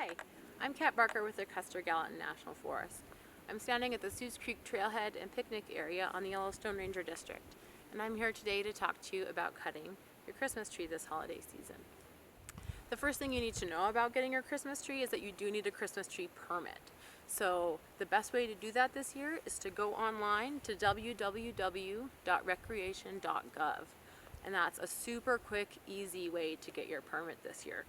Hi, I'm Kat Barker with the Custer Gallatin National Forest. I'm standing at the Sioux Creek Trailhead and picnic area on the Yellowstone Ranger District, and I'm here today to talk to you about cutting your Christmas tree this holiday season. The first thing you need to know about getting your Christmas tree is that you do need a Christmas tree permit. So the best way to do that this year is to go online to www.recreation.gov, and that's a super quick, easy way to get your permit this year.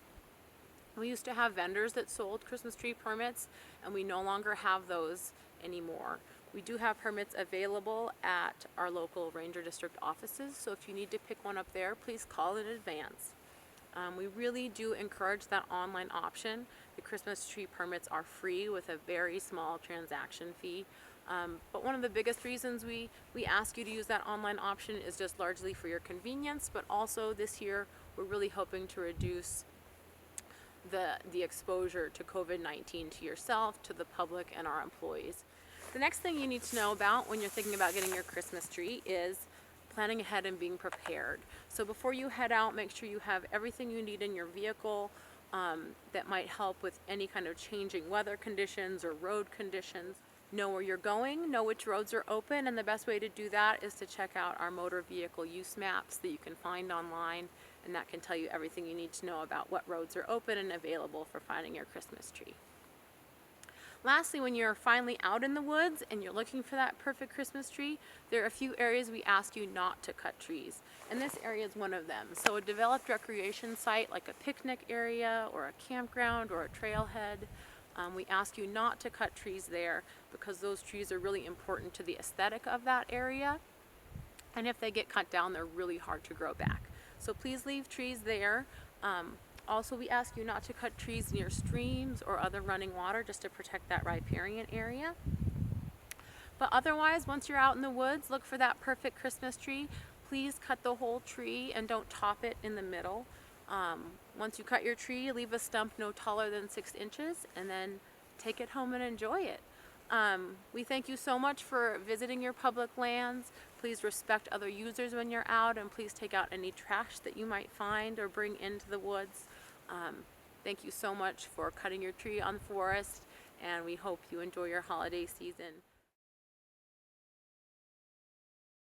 We used to have vendors that sold Christmas tree permits, and we no longer have those anymore. We do have permits available at our local Ranger District offices, so if you need to pick one up there, please call in advance. We really do encourage that online option. The Christmas tree permits are free with a very small transaction fee. But one of the biggest reasons we ask you to use that online option is just largely for your convenience, but also this year we're really hoping to reduce the exposure to COVID-19 to yourself, to the public, and our employees. The next thing you need to know about when you're thinking about getting your Christmas tree is planning ahead and being prepared. So before you head out, make sure you have everything you need in your vehicle that might help with any kind of changing weather conditions or road conditions. Know where you're going, know which roads are open, and the best way to do that is to check out our motor vehicle use maps that you can find online, and that can tell you everything you need to know about what roads are open and available for finding your Christmas tree. Lastly, when you're finally out in the woods and you're looking for that perfect Christmas tree, there are a few areas we ask you not to cut trees, and this area is one of them. So a developed recreation site like a picnic area or a campground or a trailhead, we ask you not to cut trees there because those trees are really important to the aesthetic of that area, and if they get cut down, they're really hard to grow back. So please leave trees there. Also, we ask you not to cut trees near streams or other running water just to protect that riparian area. But otherwise, once you're out in the woods, look for that perfect Christmas tree. Please cut the whole tree and don't top it in the middle. Once you cut your tree, leave a stump no taller than 6 inches and then take it home and enjoy it. We thank you so much for visiting your public lands. Please respect other users when you're out, and please take out any trash that you might find or bring into the woods. Thank you so much for cutting your tree on the forest, and we hope you enjoy your holiday season.